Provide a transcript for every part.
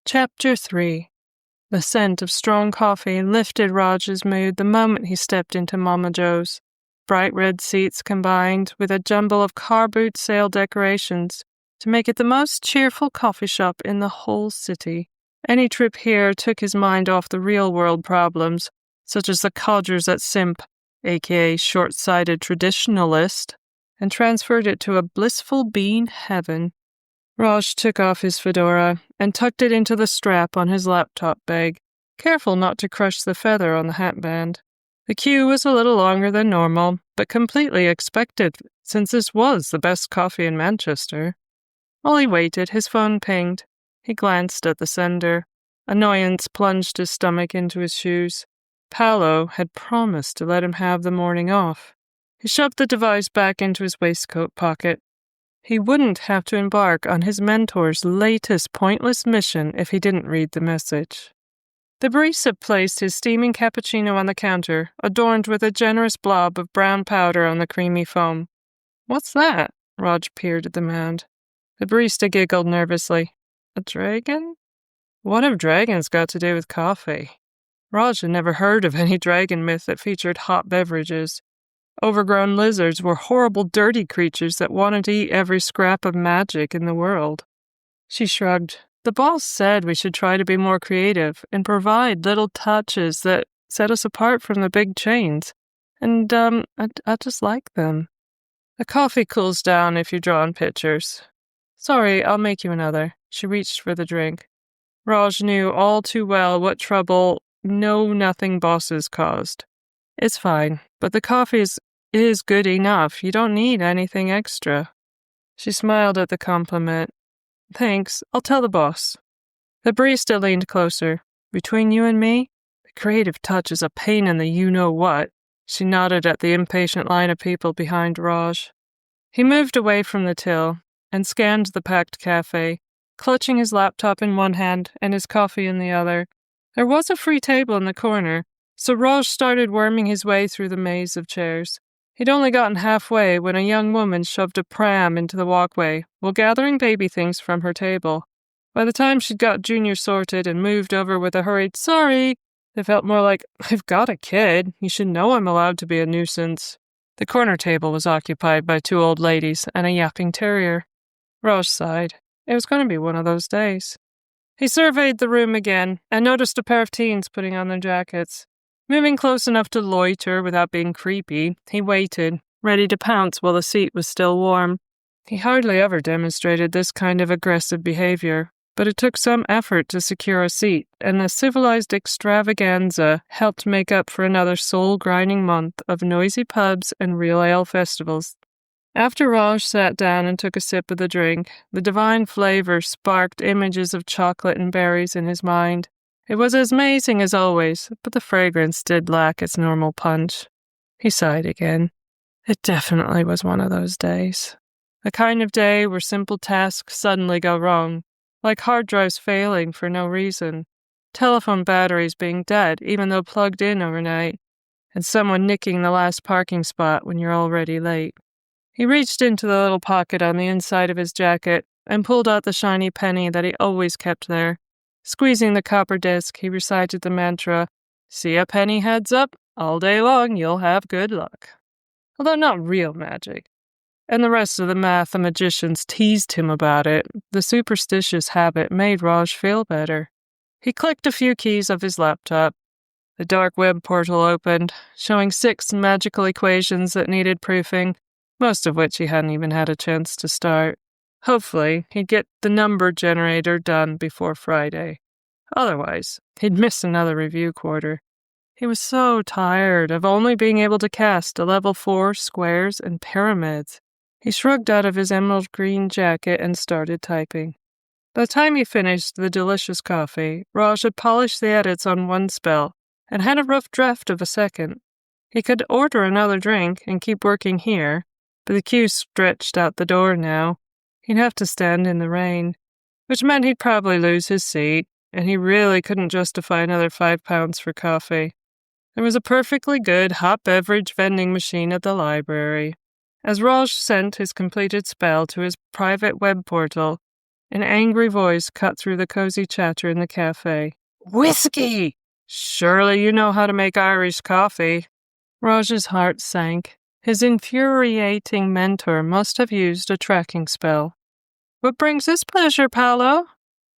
Chapter 3. The scent of strong coffee lifted Raj's mood the moment he stepped into Mama Joe's. Bright red seats combined with a jumble of car boot sale decorations to make it the most cheerful coffee shop in the whole city. Any trip here took his mind off the real-world problems, such as the codgers at Simp, aka short-sighted traditionalist, and transferred it to a blissful bean heaven. Raj took off his fedora and tucked it into the strap on his laptop bag, careful not to crush the feather on the hatband. The queue was a little longer than normal, but completely expected, since this was the best coffee in Manchester. While he waited, his phone pinged. He glanced at the sender. Annoyance plunged his stomach into his shoes. Palo had promised to let him have the morning off. He shoved the device back into his waistcoat pocket. He wouldn't have to embark on his mentor's latest pointless mission if he didn't read the message. The barista placed his steaming cappuccino on the counter, adorned with a generous blob of brown powder on the creamy foam. "What's that?" Raj peered at the mound. The barista giggled nervously. "A dragon? What have dragons got to do with coffee?" Raj had never heard of any dragon myth that featured hot beverages. Overgrown lizards were horrible, dirty creatures that wanted to eat every scrap of magic in the world. She shrugged. "The boss said we should try to be more creative and provide little touches that set us apart from the big chains. And, I just like them. The coffee cools down if you draw on pictures. Sorry, I'll make you another." She reached for the drink. Raj knew all too well what trouble know-nothing bosses caused. "It's fine, but the coffee is good enough. You don't need anything extra." She smiled at the compliment. "Thanks, I'll tell the boss." The barista leaned closer. "Between you and me, the creative touch is a pain in the you-know-what." She nodded at the impatient line of people behind Raj. He moved away from the till and scanned the packed cafe, clutching his laptop in one hand and his coffee in the other. There was a free table in the corner, so Raj started worming his way through the maze of chairs. He'd only gotten halfway when a young woman shoved a pram into the walkway while gathering baby things from her table. By the time she'd got Junior sorted and moved over with a hurried "sorry," it felt more like, "I've got a kid. You should know I'm allowed to be a nuisance." The corner table was occupied by two old ladies and a yapping terrier. Raj sighed. It was going to be one of those days. He surveyed the room again and noticed a pair of teens putting on their jackets. Moving close enough to loiter without being creepy, he waited, ready to pounce while the seat was still warm. He hardly ever demonstrated this kind of aggressive behavior, but it took some effort to secure a seat, and the civilized extravaganza helped make up for another soul-grinding month of noisy pubs and real ale festivals. After Raj sat down and took a sip of the drink, the divine flavor sparked images of chocolate and berries in his mind. It was as amazing as always, but the fragrance did lack its normal punch. He sighed again. It definitely was one of those days. The kind of day where simple tasks suddenly go wrong, like hard drives failing for no reason, telephone batteries being dead even though plugged in overnight, and someone nicking the last parking spot when you're already late. He reached into the little pocket on the inside of his jacket and pulled out the shiny penny that he always kept there. Squeezing the copper disc, he recited the mantra, "See a penny heads up, all day long you'll have good luck." Although not real magic. And the rest of the mathmagicians teased him about it. The superstitious habit made Raj feel better. He clicked a few keys of his laptop. The dark web portal opened, showing 6 magical equations that needed proofing, most of which he hadn't even had a chance to start. Hopefully, he'd get the number generator done before Friday. Otherwise, he'd miss another review quarter. He was so tired of only being able to cast a level 4 squares and pyramids. He shrugged out of his emerald green jacket and started typing. By the time he finished the delicious coffee, Raj had polished the edits on one spell and had a rough draft of a second. He could order another drink and keep working here, but the queue stretched out the door now. He'd have to stand in the rain, which meant he'd probably lose his seat, and he really couldn't justify another £5 for coffee. There was a perfectly good hot beverage vending machine at the library. As Raj sent his completed spell to his private web portal, An angry voice cut through the cozy chatter in the cafe. "Whiskey! Surely you know how to make Irish coffee." Raj's heart sank. His infuriating mentor must have used a tracking spell. "What brings this pleasure, Palo?"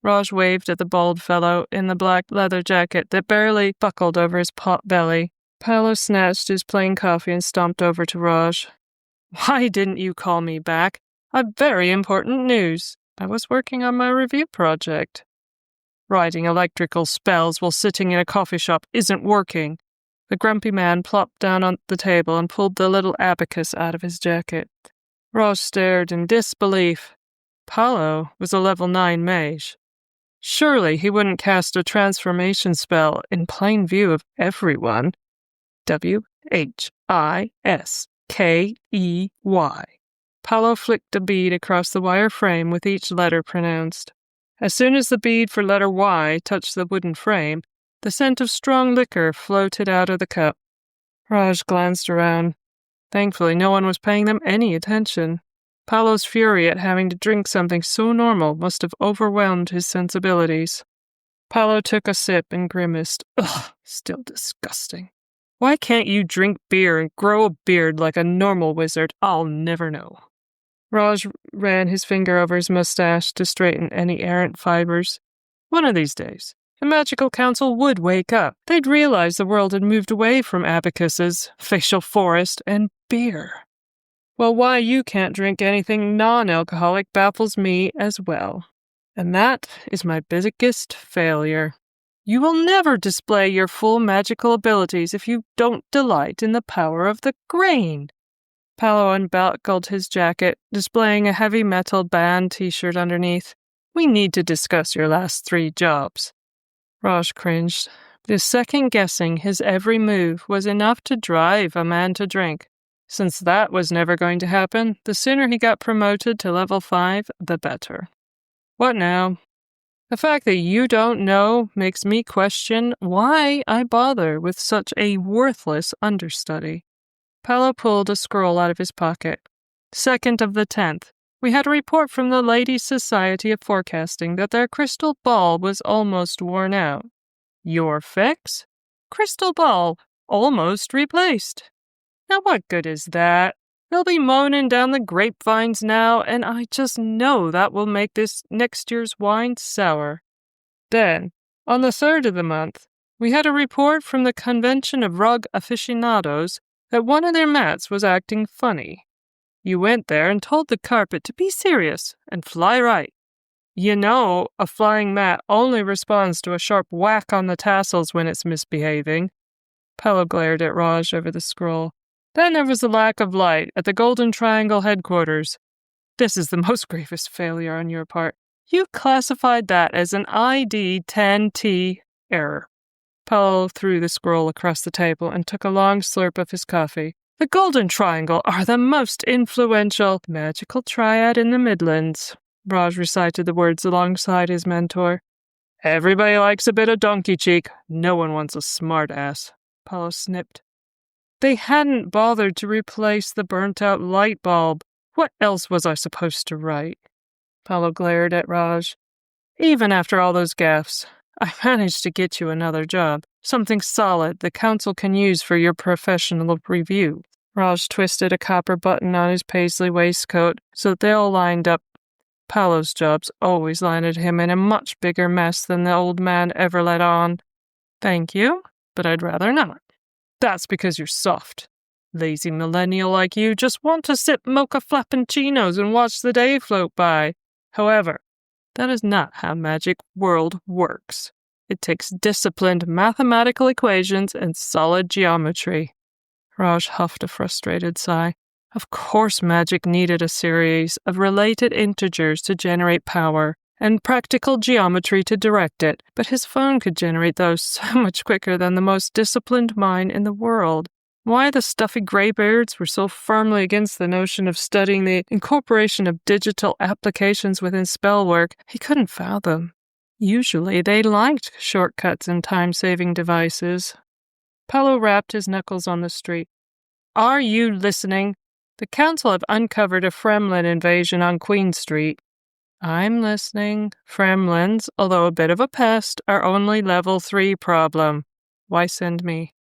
Raj waved at the bald fellow in the black leather jacket that barely buckled over his pot belly. Palo snatched his plain coffee and stomped over to Raj. "Why didn't you call me back? I've very important news. I was working on my review project." "Writing electrical spells while sitting in a coffee shop isn't working." The grumpy man plopped down on the table and pulled the little abacus out of his jacket. Raj stared in disbelief. Palo was a level 9 mage. Surely he wouldn't cast a transformation spell in plain view of everyone. Whiskey. Palo flicked a bead across the wire frame with each letter pronounced. As soon as the bead for letter Y touched the wooden frame, the scent of strong liquor floated out of the cup. Raj glanced around. Thankfully, no one was paying them any attention. Palo's fury at having to drink something so normal must have overwhelmed his sensibilities. Palo took a sip and grimaced. Ugh, still disgusting. Why can't you drink beer and grow a beard like a normal wizard? I'll never know. Raj ran his finger over his mustache to straighten any errant fibers. One of these days, the Magical Council would wake up. They'd realize the world had moved away from abacuses, facial forest, and beer. Well, why you can't drink anything non-alcoholic baffles me as well. And that is my biggest failure. You will never display your full magical abilities if you don't delight in the power of the grain. Palo unbuckled his jacket, displaying a heavy metal band t-shirt underneath. We need to discuss your last 3 jobs. Raj cringed. The second-guessing his every move was enough to drive a man to drink. Since that was never going to happen, the sooner he got promoted to level 5, the better. What now? The fact that you don't know makes me question why I bother with such a worthless understudy. Palo pulled a scroll out of his pocket. 2nd of the 10th. We had a report from the Ladies' Society of Forecasting that their crystal ball was almost worn out. Your fix? Crystal ball almost replaced. Now what good is that? They'll be moaning down the grapevines now, and I just know that will make this next year's wine sour. Then, on the 3rd of the month, we had a report from the Convention of Rug Aficionados that one of their mats was acting funny. You went there and told the carpet to be serious and fly right. You know, a flying mat only responds to a sharp whack on the tassels when it's misbehaving. Palo glared at Raj over the scroll. Then there was a lack of light at the Golden Triangle headquarters. This is the most gravest failure on your part. You classified that as an ID 10T error. Palo threw the scroll across the table and took a long slurp of his coffee. The Golden Triangle are the most influential magical triad in the Midlands. Raj recited the words alongside his mentor. Everybody likes a bit of donkey cheek. No one wants a smart ass. Palo snipped. They hadn't bothered to replace the burnt-out light bulb. What else was I supposed to write? Palo glared at Raj. Even after all those gaffes, I managed to get you another job. Something solid the council can use for your professional review. Raj twisted a copper button on his paisley waistcoat so that they all lined up. Palo's jobs always landed him in a much bigger mess than the old man ever let on. Thank you, but I'd rather not. That's because you're soft. Lazy millennial like you just want to sip mocha flappuccinos and watch the day float by. However, that is not how magic world works. It takes disciplined mathematical equations and solid geometry. Raj huffed a frustrated sigh. Of course magic needed a series of related integers to generate power, and practical geometry to direct it, but his phone could generate those so much quicker than the most disciplined mind in the world. Why the stuffy graybeards were so firmly against the notion of studying the incorporation of digital applications within spell work, he couldn't fathom. Usually they liked shortcuts and time-saving devices. Palo rapped his knuckles on the street. Are you listening? The council have uncovered a Fremlin invasion on Queen Street. I'm listening. Fremlins, although a bit of a pest, are only level 3 problem. Why send me?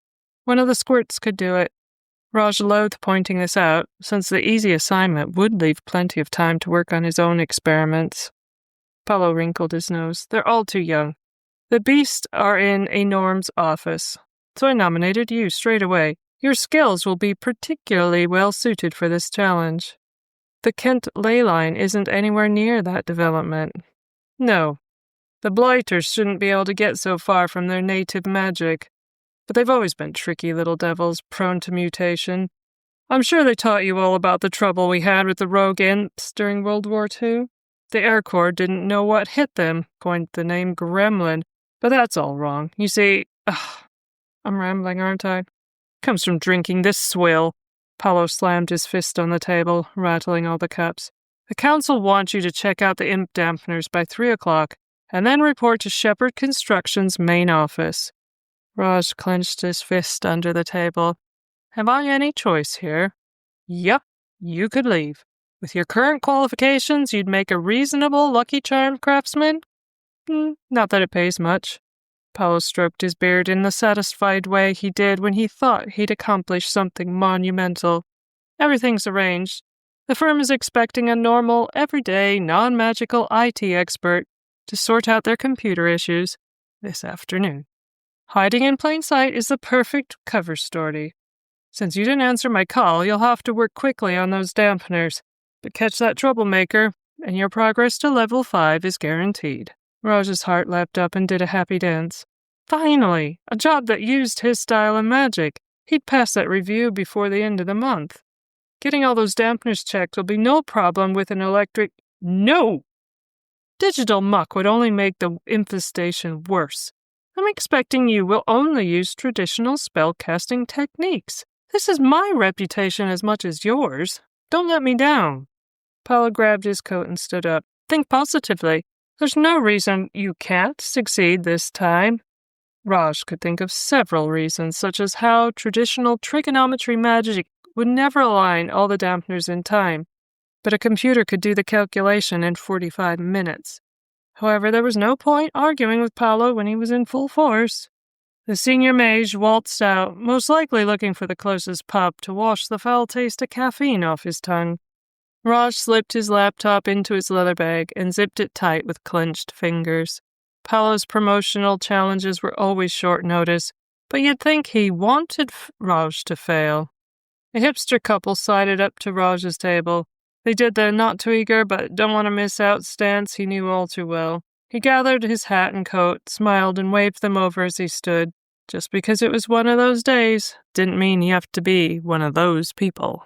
One of the squirts could do it. Raj loathed pointing this out, since the easy assignment would leave plenty of time to work on his own experiments. Palo wrinkled his nose. They're all too young. The beasts are in a Norm's office, so I nominated you straight away. Your skills will be particularly well suited for this challenge. The Kent ley line isn't anywhere near that development. No, the Blighters shouldn't be able to get so far from their native magic, but they've always been tricky little devils, prone to mutation. I'm sure they taught you all about the trouble we had with the rogue imps during World War II. The Air Corps didn't know what hit them, coined the name Gremlin, but that's all wrong. You see, I'm rambling, aren't I? Comes from drinking this swill. Palo slammed his fist on the table, rattling all the cups. The council wants you to check out the imp dampeners by 3 o'clock, and then report to Shepherd Construction's main office. Raj clenched his fist under the table. Have I any choice here? Yup, you could leave. With your current qualifications, you'd make a reasonable Lucky Charm craftsman? Not that it pays much. Palo stroked his beard in the satisfied way he did when he thought he'd accomplished something monumental. Everything's arranged. The firm is expecting a normal, everyday, non-magical IT expert to sort out their computer issues this afternoon. Hiding in plain sight is the perfect cover story. Since you didn't answer my call, you'll have to work quickly on those dampeners, but catch that troublemaker, and your progress to level 5 is guaranteed. Raj's heart leapt up and did a happy dance. Finally, a job that used his style of magic. He'd pass that review before the end of the month. Getting all those dampeners checked will be no problem with an electric... No! Digital muck would only make the infestation worse. I'm expecting you will only use traditional spell-casting techniques. This is my reputation as much as yours. Don't let me down. Palo grabbed his coat and stood up. Think positively. There's no reason you can't succeed this time. Raj could think of several reasons, such as how traditional trigonometry magic would never align all the dampeners in time, but a computer could do the calculation in 45 minutes. However, there was no point arguing with Palo when he was in full force. The senior mage waltzed out, most likely looking for the closest pub to wash the foul taste of caffeine off his tongue. Raj slipped his laptop into his leather bag and zipped it tight with clenched fingers. Palo's promotional challenges were always short notice, but you'd think he wanted Raj to fail. A hipster couple sidled up to Raj's table. They did the not too eager but don't want to miss out stance he knew all too well. He gathered his hat and coat, smiled, and waved them over as he stood. Just because it was one of those days didn't mean you have to be one of those people.